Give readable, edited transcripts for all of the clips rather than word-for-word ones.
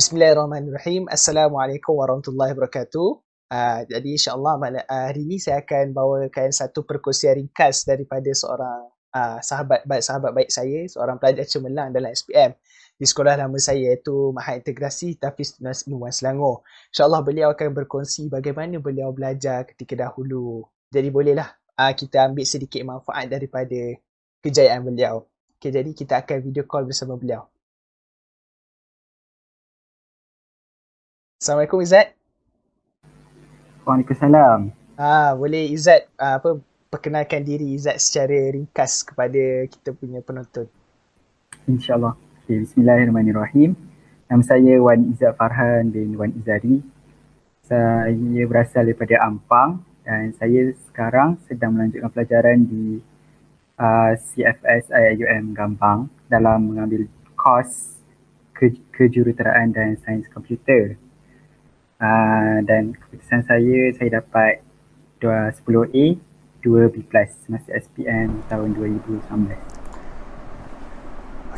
Bismillahirrahmanirrahim. Assalamualaikum warahmatullahi wabarakatuh. Jadi insyaAllah hari ini saya akan bawakan satu perkongsian ringkas daripada seorang sahabat baik saya, seorang pelajar cemerlang dalam SPM di sekolah lama saya iaitu Mahat Integrasi Tafiz Nuwan Selangor. InsyaAllah beliau akan berkongsi bagaimana beliau belajar ketika dahulu. Jadi bolehlah kita ambil sedikit manfaat daripada kejayaan beliau. Okay, jadi kita akan video call bersama beliau. Assalamualaikum Izzat. Waalaikumsalam. Boleh Izzat perkenalkan diri Izzat secara ringkas kepada kita punya penonton. InsyaAllah. Okay, Bismillahirrahmanirrahim. Nama saya Wan Izzat Farhan bin Wan Izzari. Saya berasal daripada Ampang dan saya sekarang sedang melanjutkan pelajaran di CFS IIUM Gampang dalam mengambil kos kejuruteraan dan sains komputer. Dan keputusan saya dapat 10A, 2B+, masa SPM tahun 2019.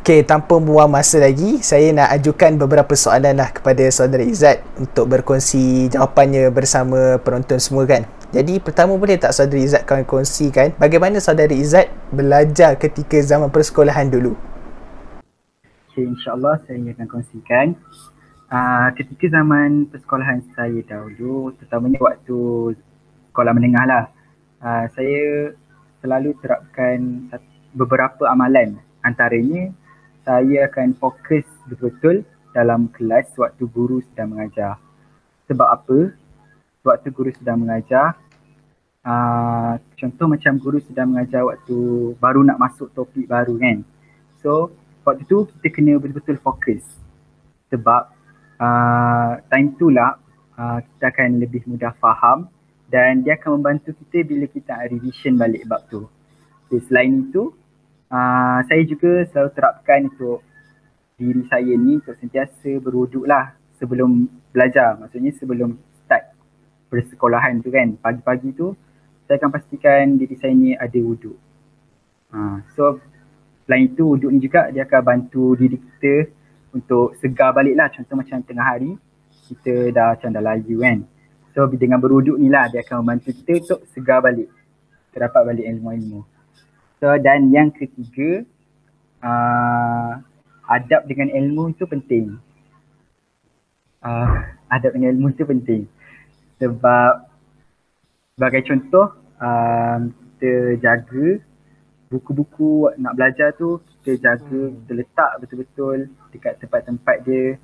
Okey, tanpa membuang masa lagi, saya nak ajukan beberapa soalan lah kepada saudara Izzat untuk berkongsi jawapannya bersama penonton semua kan. Jadi pertama, boleh tak saudara Izzat kongsikan bagaimana saudara Izzat belajar ketika zaman persekolahan dulu? Okay, insyaAllah saya akan kongsikan. Ketika zaman persekolahan saya dahulu, terutamanya waktu sekolah menengah lah, saya selalu terapkan beberapa amalan. Antaranya, saya akan fokus betul-betul dalam kelas waktu guru sedang mengajar. Sebab apa? Waktu guru sedang mengajar, contoh macam guru sedang mengajar waktu baru nak masuk topik baru kan. So, waktu tu kita kena betul-betul fokus. Sebab time tu lah kita akan lebih mudah faham dan dia akan membantu kita bila kita revision balik bab tu. Okay, selain itu, saya juga selalu terapkan untuk diri saya ni untuk sentiasa berwuduk lah sebelum belajar. Maksudnya sebelum start persekolahan tu kan. Pagi-pagi tu saya akan pastikan diri saya ni ada wuduk. So selain itu, wuduk ni juga dia akan bantu diri kita untuk segar balik lah. Contoh macam tengah hari, kita dah layu kan. So dengan berwuduk ni lah dia akan membantu kita untuk segar balik. Kita dapat balik ilmu-ilmu. So dan yang ketiga, adab dengan ilmu itu penting. Adab dengan ilmu itu penting. Sebab sebagai contoh, kita jaga buku-buku nak belajar tu, kita jaga, kita letak betul-betul dekat tempat-tempat dia.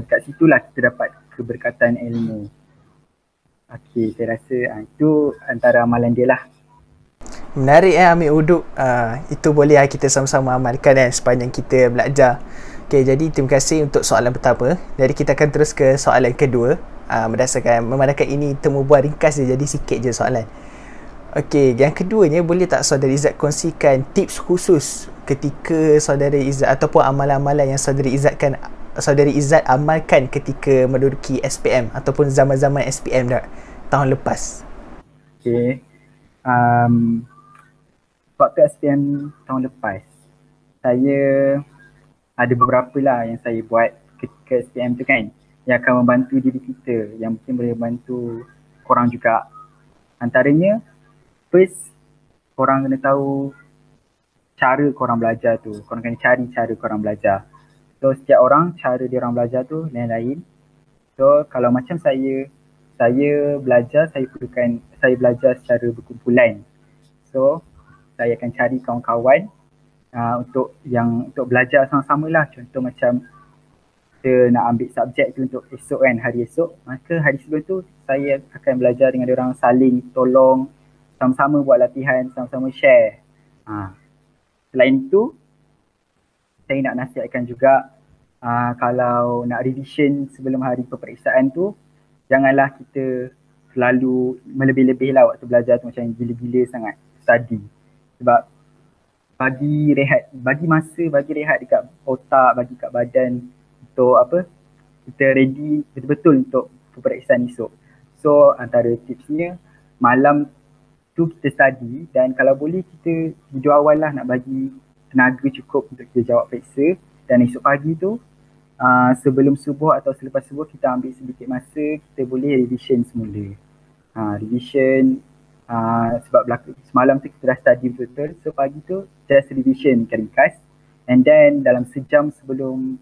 Dekat situlah kita dapat keberkatan ilmu. Okey, saya rasa itu antara amalan dia lah. Menarik ambil wuduk. Itu boleh kita sama-sama amalkan sepanjang kita belajar. Okey, jadi terima kasih untuk soalan pertama. Jadi kita akan terus ke soalan kedua. Memandangkan ini temu bual ringkas je, jadi sikit je soalan. Okey, yang keduanya, boleh tak saudara Izzat kongsikan tips khusus ketika saudara Izzat ataupun amalan-amalan yang saudara Izzat amalkan ketika menduduki SPM ataupun zaman-zaman SPM tahun lepas? Okey. Waktu SPM tahun lepas, saya ada beberapa lah yang saya buat ketika SPM tu kan, yang akan membantu diri kita, yang mungkin boleh membantu korang juga. Antaranya, first, korang kena tahu cara korang belajar tu. Korang kena cari cara korang belajar. So, setiap orang, cara dia orang belajar tu lain-lain. So, kalau macam saya belajar, saya belajar secara berkumpulan. So, saya akan cari kawan-kawan untuk belajar sama-sama lah. Contoh macam kita nak ambil subjek tu untuk esok kan, hari esok. Maka hari sebelum tu, saya akan belajar dengan diorang, saling tolong, sama-sama buat latihan, sama-sama share. Selain itu, saya nak nasihatkan juga, kalau nak revision sebelum hari peperiksaan tu, janganlah kita selalu melebih-lebih lah waktu belajar tu, macam gila-gila sangat study. Sebab bagi rehat dekat otak, bagi kat badan untuk kita ready betul-betul untuk peperiksaan esok. So antara tipsnya, malam tu kita study dan kalau boleh kita tidur awal lah, nak bagi tenaga cukup untuk kita jawab periksa. Dan esok pagi tu sebelum subuh atau selepas subuh kita ambil sedikit masa, kita boleh revision semula. Revision sebab semalam tu kita dah study betul-betul, so pagi tu just revision ringkas, and then dalam sejam sebelum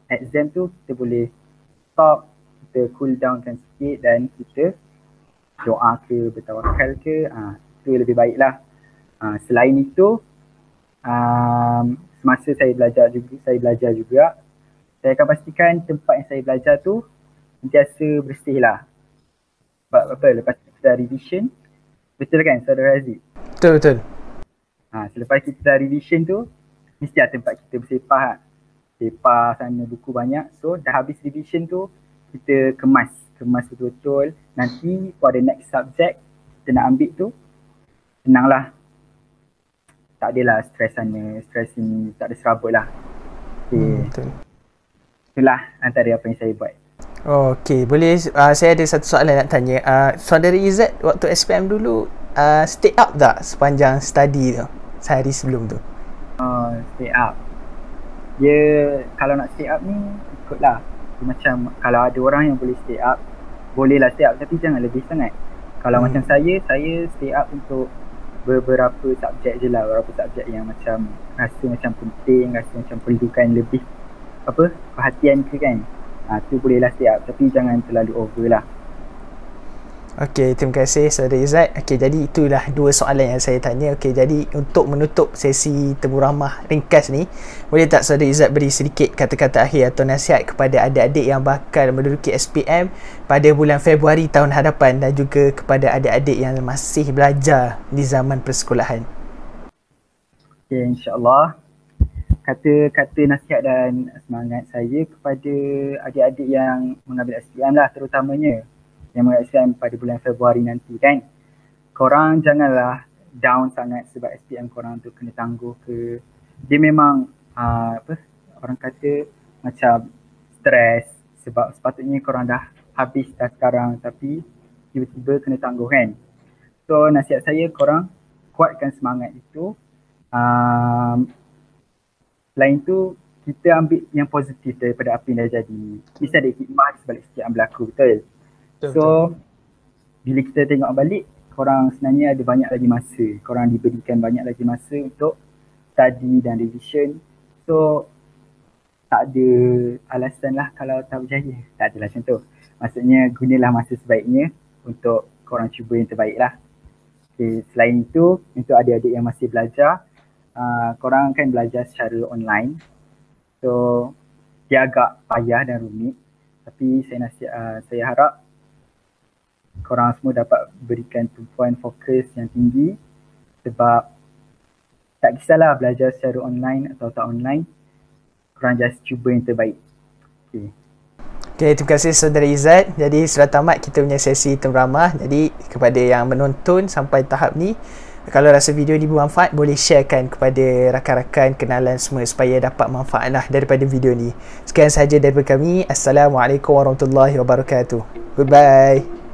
exam tu kita boleh stop, kita cool down kan sikit dan kita doa ke, bertawakal ke, itu lebih baik lah. Selain itu, semasa saya belajar juga, saya akan pastikan tempat yang saya belajar tu sentiasa bersih lah. Sebab apa, lepas kita dah revision, betul kan Saudara Aziz? Betul. Selepas kita dah revision tu, mesti lah tempat kita bersepah. Sepah sana, buku banyak. So dah habis revision tu, kita kemas betul-betul. Nanti for the next subject kita nak ambil tu, senang lah. Tak adalah stres sana, stres sini, tak ada serabut lah. Betul. Itulah antara apa yang saya buat. Okey, boleh saya ada satu soalan nak tanya. Saudara Izzat waktu SPM dulu stay up tak sepanjang study tu, sehari sebelum tu? Stay up. Dia kalau nak stay up ni ikutlah. Macam kalau ada orang yang boleh stay up, bolehlah stay up, tapi jangan lebih sangat. Kalau macam saya stay up untuk beberapa subjek je lah, beberapa subjek yang macam rasa macam penting, rasa macam perlukan lebih perhatian ke kan. Tu bolehlah stay up, tapi jangan terlalu over lah. Okey, terima kasih Saudara Izzat. Okey, jadi itulah dua soalan yang saya tanya. Okey, jadi untuk menutup sesi temu ramah ringkas ni, boleh tak Saudara Izzat beri sedikit kata-kata akhir atau nasihat kepada adik-adik yang bakal menduduki SPM pada bulan Februari tahun hadapan, dan juga kepada adik-adik yang masih belajar di zaman persekolahan? Okey, insyaAllah kata-kata nasihat dan semangat saya kepada adik-adik yang mengambil SPM lah, terutamanya yang mengambil SPM pada bulan Februari nanti kan. Korang janganlah down sangat sebab SPM korang tu kena tangguh ke. Dia memang orang kata macam stres sebab sepatutnya korang dah habis dah sekarang, tapi tiba-tiba kena tangguh kan. So nasihat saya, korang kuatkan semangat itu. Selain tu, kita ambil yang positif daripada apa yang dah jadi. Mesti ada hikmah sebalik setiap yang berlaku, betul? So, bila kita tengok balik, korang sebenarnya ada banyak lagi masa. Korang diberikan banyak lagi masa untuk study dan revision. So, tak ada alasan lah kalau tak berjaya. Tak adalah macam tu. Maksudnya, gunalah masa sebaiknya untuk korang cuba yang terbaik lah. Okay, selain itu, untuk adik-adik yang masih belajar, korang kan belajar secara online. So, dia agak payah dan rumit. Tapi saya harap korang semua dapat berikan tumpuan fokus yang tinggi, sebab tak kisahlah belajar secara online atau tak online, korang just cuba yang terbaik. Okay, terima kasih Saudara Izzat. Jadi sudah tamat kita punya sesi temu ramah. Jadi kepada yang menonton sampai tahap ni, kalau rasa video ni bermanfaat, boleh sharekan kepada rakan-rakan, kenalan semua supaya dapat manfaat lah daripada video ni. Sekian sahaja daripada kami. Assalamualaikum warahmatullahi wabarakatuh. Goodbye.